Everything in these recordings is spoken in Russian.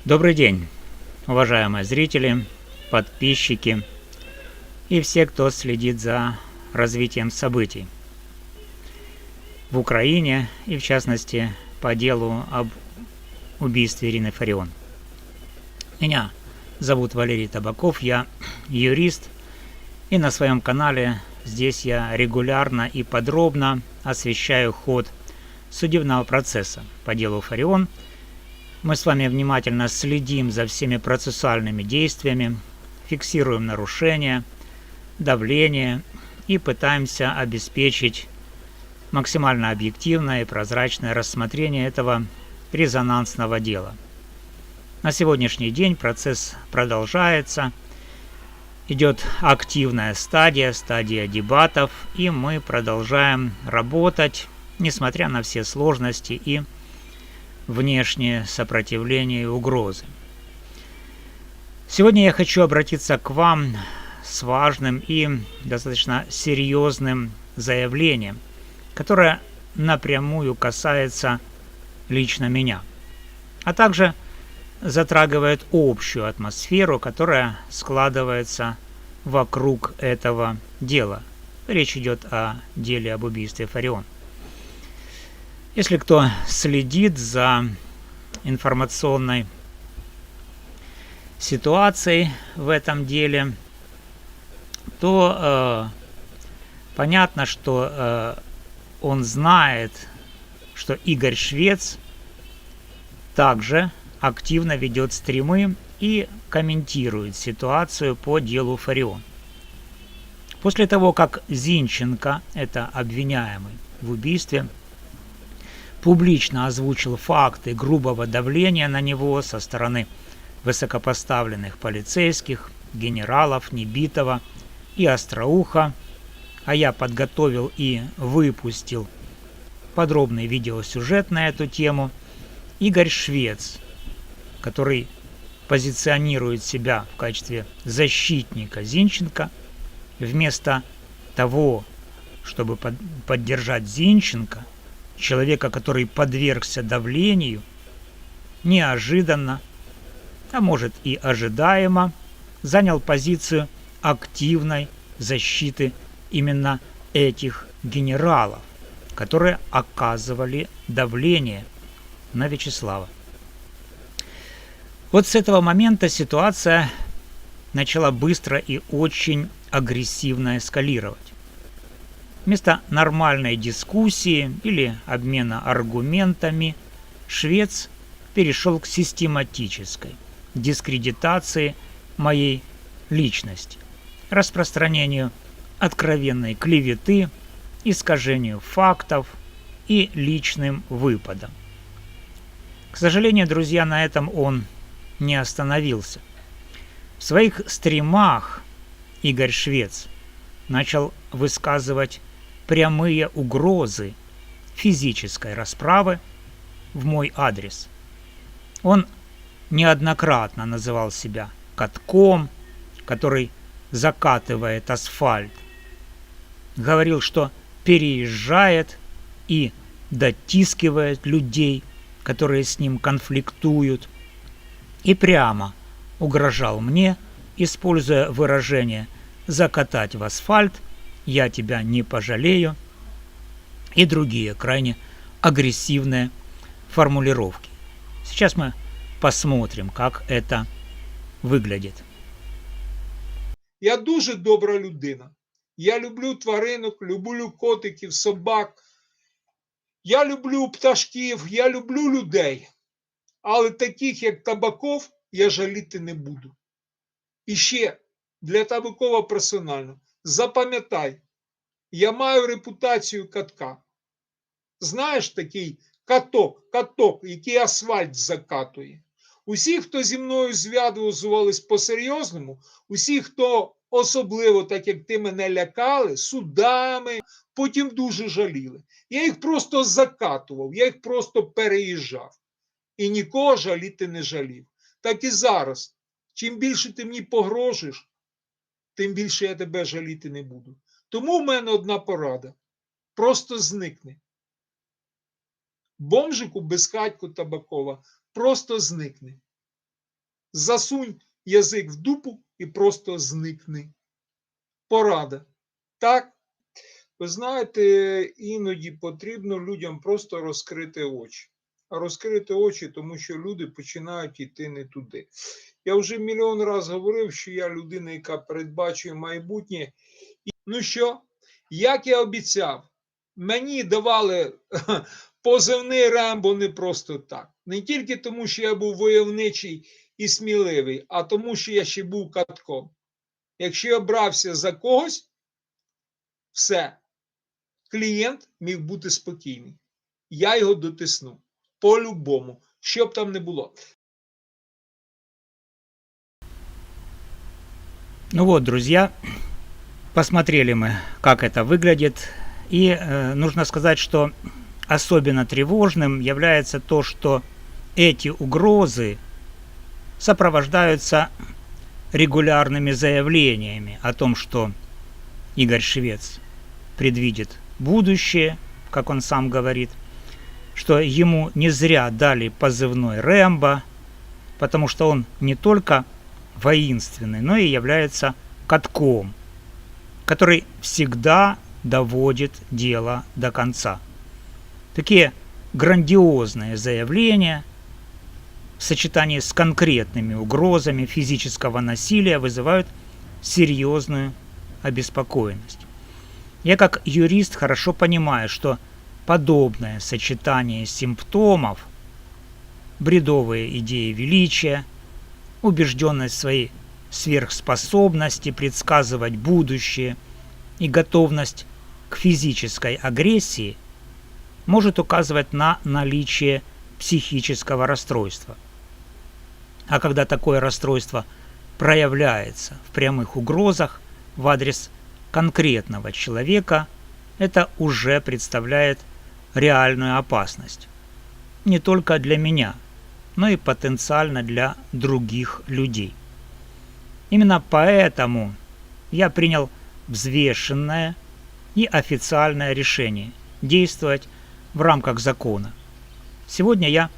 Добрый день, уважаемые зрители, подписчики и все, кто следит за развитием событий в Украине и, в частности, по делу об убийстве Ирины Фарион. Меня зовут Валерий Табаков, я юрист, и на своем канале здесь я регулярно и подробно освещаю ход судебного процесса по делу Фарион. Мы с вами внимательно следим за всеми процессуальными действиями, фиксируем нарушения, давление и пытаемся обеспечить максимально объективное и прозрачное рассмотрение этого резонансного дела. На сегодняшний день процесс продолжается, идет активная стадия дебатов, и мы продолжаем работать, несмотря на все сложности и внешнее сопротивление и угрозы. Сегодня я хочу обратиться к вам с важным и достаточно серьезным заявлением, которое напрямую касается лично меня, а также затрагивает общую атмосферу, которая складывается вокруг этого дела. Речь идет о деле об убийстве Фарион. Если кто следит за информационной ситуацией в этом деле, то понятно, что он знает, что Игорь Швец также активно ведет стримы и комментирует ситуацию по делу Фарион. После того, как Зинченко, это обвиняемый в убийстве, публично озвучил факты грубого давления на него со стороны высокопоставленных полицейских, генералов Небитова и Остроуха, а я подготовил и выпустил подробный видеосюжет на эту тему, Игорь Швец, который позиционирует себя в качестве защитника Зинченко, вместо того, чтобы поддержать Зинченко, человека, который подвергся давлению, неожиданно, а может и ожидаемо, занял позицию активной защиты именно этих генералов, которые оказывали давление на Вячеслава. Вот с этого момента ситуация начала быстро и очень агрессивно эскалировать. Вместо нормальной дискуссии или обмена аргументами Швец перешел к систематической дискредитации моей личности, распространению откровенной клеветы, искажению фактов и личным выпадом. К сожалению, друзья, на этом он не остановился. В своих стримах Игорь Швец начал высказывать прямые угрозы физической расправы в мой адрес. Он неоднократно называл себя катком, который закатывает асфальт. Говорил, что переезжает и дотискивает людей, которые с ним конфликтуют, и прямо угрожал мне, используя выражение «закатать в асфальт», «я тебя не пожалею» и другие крайне агрессивные формулировки. Сейчас мы посмотрим, как это выглядит. Я дуже добра людина. Я люблю тваринок, люблю котиків, собак. Я люблю пташків, я люблю людей. Але таких, як Табаков, я жаліти не буду. І ще для Табакова персонально. Запам'ятай, я маю репутацію катка. Знаєш такий каток, який асфальт закатує. Усі, хто зі мною зв'язувались по-серйозному, усі, хто особливо, так як ти мене лякали, судами, потім дуже жаліли. Я їх просто закатував, я їх просто переїжджав. І нікого жаліти не жалів. Так і зараз. Чим більше ти мені погрожуєш, тим більше я тебе жаліти не буду. Тому в мене одна порада. Просто зникни. Бомжику безхатьку Табакова, просто зникни. засунь язик в дупу і просто зникни. Порада. Так? Ви знаєте, іноді потрібно людям просто розкрити очі. А розкрити очі, тому що люди починають йти не туди. Я вже мільйон разів говорив, що я людина, яка передбачує майбутнє. Ну що, як я обіцяв, мені давали позивний Рембо не просто так. Не тільки тому, що я був войовничий і сміливий, а тому, що я ще був катком. Якщо я брався за когось, все, клієнт міг бути спокійний. Я його дотисну. По-любому. Що б там не було. Ну вот, друзья, посмотрели мы, как это выглядит. И нужно сказать, что особенно тревожным является то, что эти угрозы сопровождаются регулярными заявлениями о том, что Игорь Швец предвидит будущее, как он сам говорит, что ему не зря дали позывной Рэмбо, потому что он не только воинственный, но и является катком, который всегда доводит дело до конца. Такие грандиозные заявления в сочетании с конкретными угрозами физического насилия вызывают серьезную обеспокоенность. Я как юрист хорошо понимаю, что подобное сочетание симптомов, бредовые идеи величия, убежденность в своей сверхспособности предсказывать будущее и готовность к физической агрессии может указывать на наличие психического расстройства. А когда такое расстройство проявляется в прямых угрозах в адрес конкретного человека, это уже представляет реальную опасность. Не только для меня, но и потенциально для других людей. Именно поэтому я принял взвешенное и официальное решение действовать в рамках закона. Сегодня я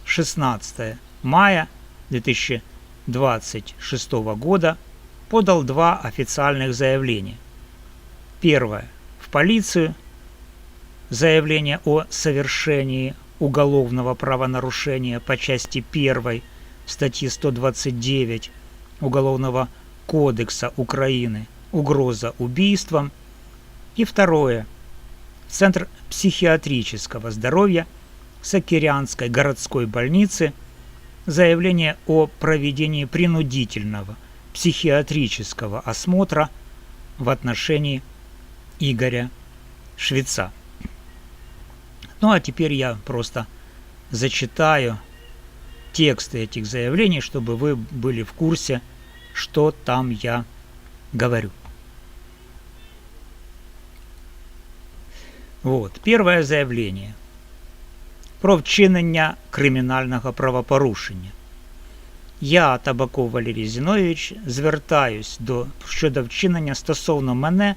16 мая 2026 года подал два официальных заявления. Первое в полицию, заявление о совершении уголовного правонарушения по части 1 статьи 129 Уголовного кодекса Украины «Угроза убийством». И второе в Центр психиатрического здоровья Сокирянской городской больницы, заявление о проведении принудительного психиатрического осмотра в отношении Игоря Швеца. Ну а теперь я просто зачитаю тексты этих заявлений, чтобы вы были в курсе, что там я говорю. Вот, первое заявление про вчинення кримінального правопорушення. Я, Табаков Валерій Зіновійович, звертаюсь щодо вчинення стосовно мене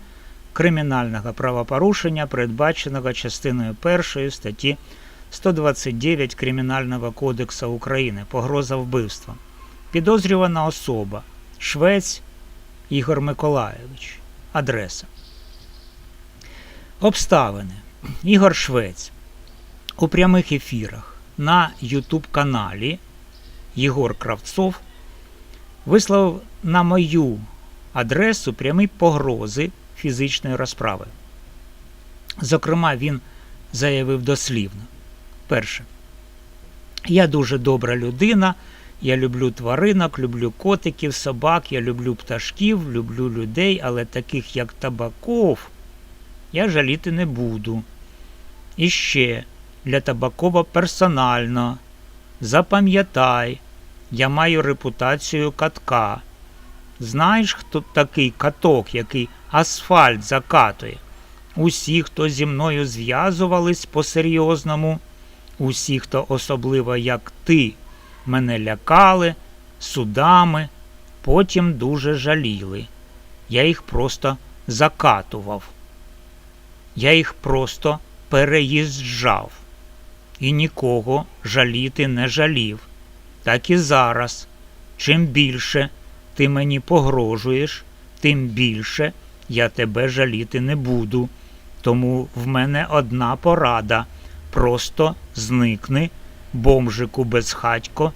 кримінального правопорушення, передбаченого частиною 1 статті 129 Кримінального кодексу України «Погроза вбивством». Підозрювана особа Швець Ігор Миколайович. Адреса. Обставини. Ігор Швець у прямих ефірах на YouTube-каналі Єгор Кравцов висловив на мою адресу прямі погрози фізичної розправи. Зокрема, він заявив дослівно. Перше. Я дуже добра людина, я люблю тваринок, люблю котиків, собак, я люблю пташків, люблю людей, але таких, як Табаков, я жаліти не буду. І ще, для Табакова персонально, запам'ятай, я маю репутацію катка. Знаєш, хто такий каток, який асфальт закатує? Усі, хто зі мною зв'язувались по-серйозному, усі, хто особливо, як ти, мене лякали судами, потім дуже жаліли. Я їх просто закатував. Я їх просто переїжджав. І нікого жаліти не жалів. Так і зараз. чим більше ти мені погрожуєш, тим більше я тебе жаліти не буду. Тому в мене одна порада. Просто зникни, бомжику безхатько,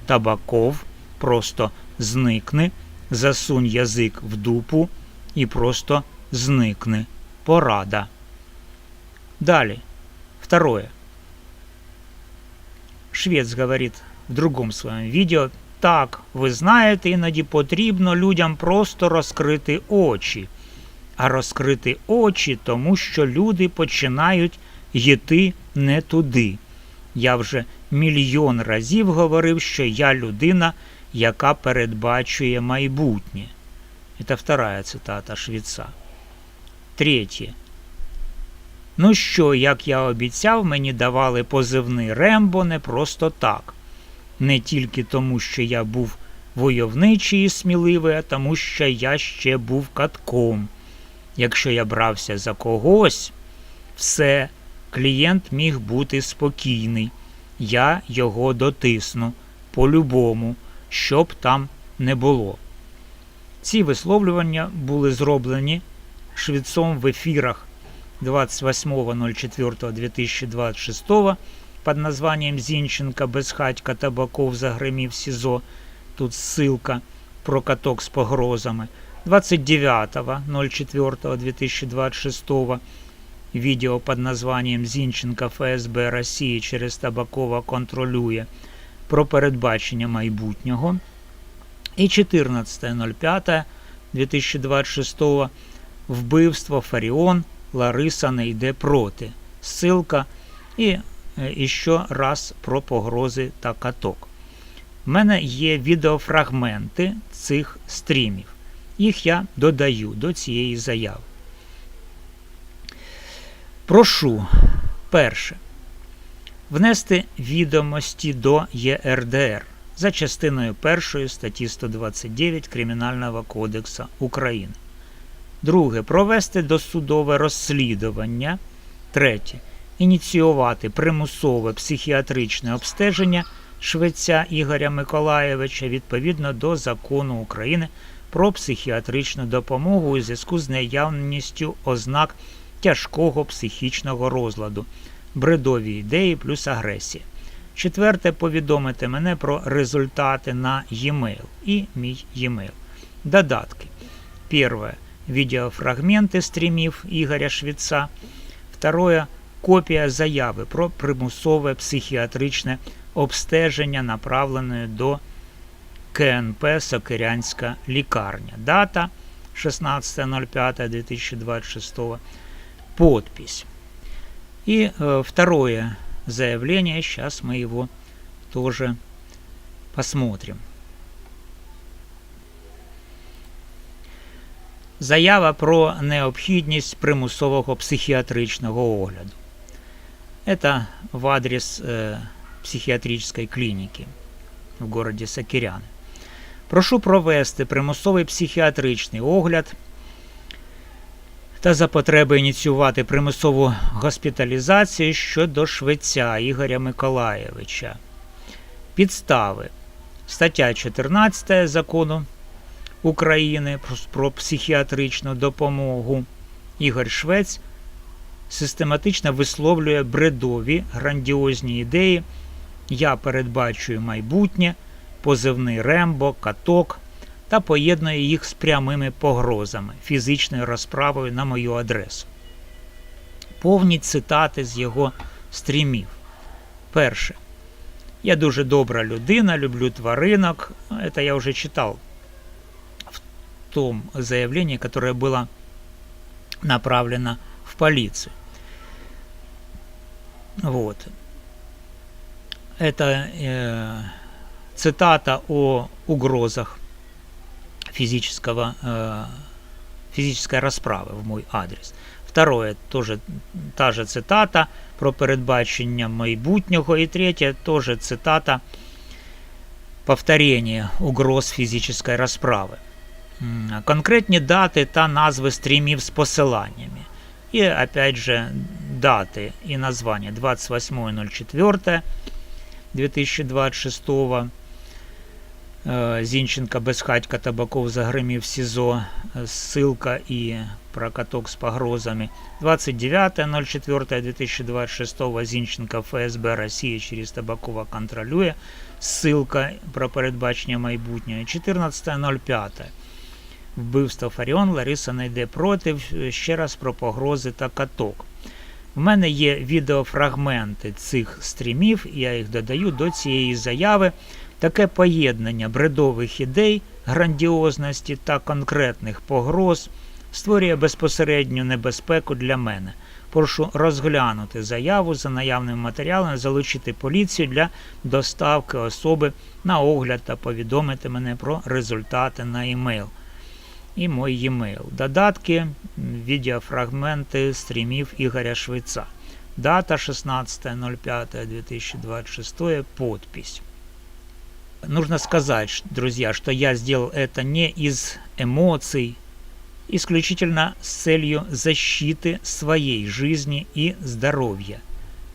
Табаков, просто зникни, засунь язик в дупу і просто зникни. Порада. Далее. Второе. Швец говорит в другому своєму відео: так, ви знаєте, іноді потрібно людям просто розкрити очі. А розкрити очі, тому що люди починають йти не туди. Я вже мільйон разів говорив, що я людина, яка передбачує майбутнє. Це вторая цитата Швеца. Третє. Ну що, як я обіцяв, мені давали позивний Рембо не просто так. Не тільки тому, що я був войовничий і сміливий, а тому, що я ще був катком. Якщо я брався за когось, все, клієнт міг бути спокійний. Я його дотисну, по-любому, що б там не було. Ці висловлювання були зроблені Швецом в ефірах 28.04.2026 под названием «Зинченко, Безхатько, Табаков загримів СІЗО». Тут ссылка про каток з погрозами. 29.04.2026 видео под названием «Зинченко ФСБ Росії через Табакова контролює» про передбачення майбутнього. І 14.05.2026 «Вбивство Фаріон, Лариса не йде проти». Ссылка і ще раз про погрози та каток. У мене є відеофрагменти цих стрімів. Їх я додаю до цієї заяви. Прошу, перше, внести відомості до ЄРДР за частиною 1 статті 129 Кримінального кодексу України. Друге, провести досудове розслідування. Третє, ініціювати примусове психіатричне обстеження Швеця Ігоря Миколайовича відповідно до Закону України про психіатричну допомогу у зв'язку з наявністю ознак тяжкого психічного розладу, бредові ідеї плюс агресія. Четверте, повідомити мене про результати на e-mail і мій e-mail. Додатки. Перше. Відеофрагменти стрімів Ігоря Швеца. Второе. Копія заяви про примусове психіатричне обстеження, направленої до КНП «Сокирянська лікарня». Дата 16.05.2026. Подпись. И второе заявление, сейчас мы его тоже посмотрим. Заява про необхідність примусового психіатричного огляду. Это в адрес психіатричної клініки в городі Сокиряни. Прошу провести примусовий психіатричний огляд та за потреби ініціювати примусову госпіталізацію щодо Швеця Ігоря Миколайовича. Підстави. Стаття 14 Закону України про психіатричну допомогу. Ігор Швець систематично висловлює бредові, грандіозні ідеї «Я передбачую майбутнє», позивний Рембо, каток та поєднує їх з прямими погрозами, фізичною розправою на мою адресу. Повні цитати з його стрімів. Перше. Я дуже добра людина, люблю тваринок. Это я уже читал в том заявлении, которое было направлено в полицию. Вот. Это цитата о угрозах физической расправи в мой адрес. Второе, тоже та же цитата про передбачення майбутнього. І третє, тоже цитата повторення угроз фізичної розправи. Конкретні дати та назви стрімів з посиланнями. І, опять же, дати і названня 28.04.2026, Зінченко, Безхатько, Табаков загримів в СІЗО, ссылка і про каток з погрозами. 29.04.2026 Зінченко, ФСБ Росії через Табакова контролює, ссылка про передбачення майбутнього. 14.05 вбивство Фаріон, Лариса не йде проти, ще раз про погрози та каток. У мене є відеофрагменти цих стрімів, я їх додаю до цієї заяви. Таке поєднання бредових ідей, грандіозності та конкретних погроз створює безпосередню небезпеку для мене. Прошу розглянути заяву за наявним матеріалом, залучити поліцію для доставки особи на огляд та повідомити мене про результати на e-mail. І мій e-mail. Додатки, відеофрагменти стрімів Ігоря Швеця. Дата 16.05.2026, подпись. Нужно сказать, друзья, что я сделал это не из эмоций, исключительно с целью защиты своей жизни и здоровья,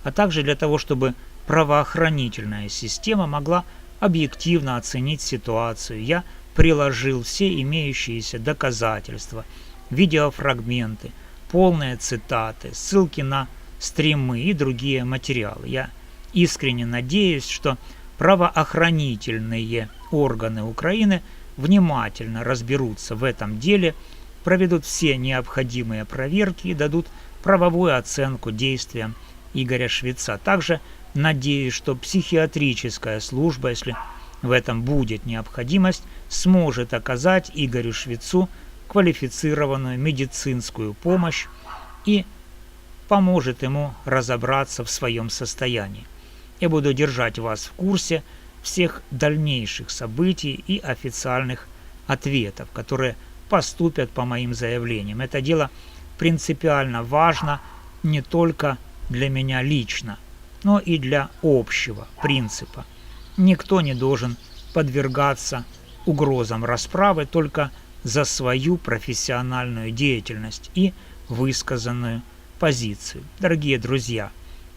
а также для того, чтобы правоохранительная система могла объективно оценить ситуацию. Я приложил все имеющиеся доказательства, видеофрагменты, полные цитаты, ссылки на стримы и другие материалы. Я искренне надеюсь, что правоохранительные органы Украины внимательно разберутся в этом деле, проведут все необходимые проверки и дадут правовую оценку действиям Игоря Швеца. Также надеюсь, что психиатрическая служба, если в этом будет необходимость, сможет оказать Игорю Швецу квалифицированную медицинскую помощь и поможет ему разобраться в своем состоянии. Я буду держать вас в курсе всех дальнейших событий и официальных ответов, которые поступят по моим заявлениям. Это дело принципиально важно не только для меня лично, но и для общего принципа. Никто не должен подвергаться угрозам расправы только за свою профессиональную деятельность и высказанную позицию. Дорогие друзья,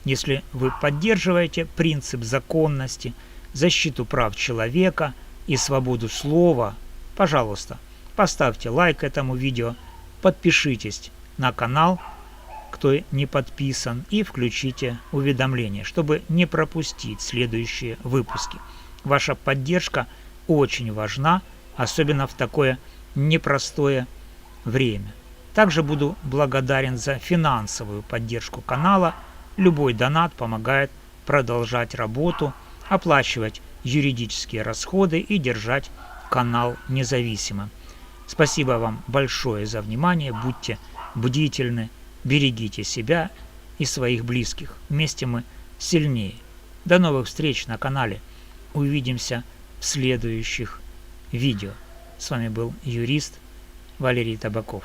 если вы поддерживаете принцип законности, защиту прав человека и свободу слова, пожалуйста, поставьте лайк этому видео, подпишитесь на канал, кто не подписан, и включите уведомления, чтобы не пропустить следующие выпуски. Ваша поддержка очень важна, особенно в такое непростое время. Также буду благодарен за финансовую поддержку канала. Любой донат помогает продолжать работу, оплачивать юридические расходы и держать канал независимым. Спасибо вам большое за внимание. Будьте бдительны, берегите себя и своих близких. Вместе мы сильнее. До новых встреч на канале. Увидимся в следующих видео. С вами был юрист Валерий Табаков.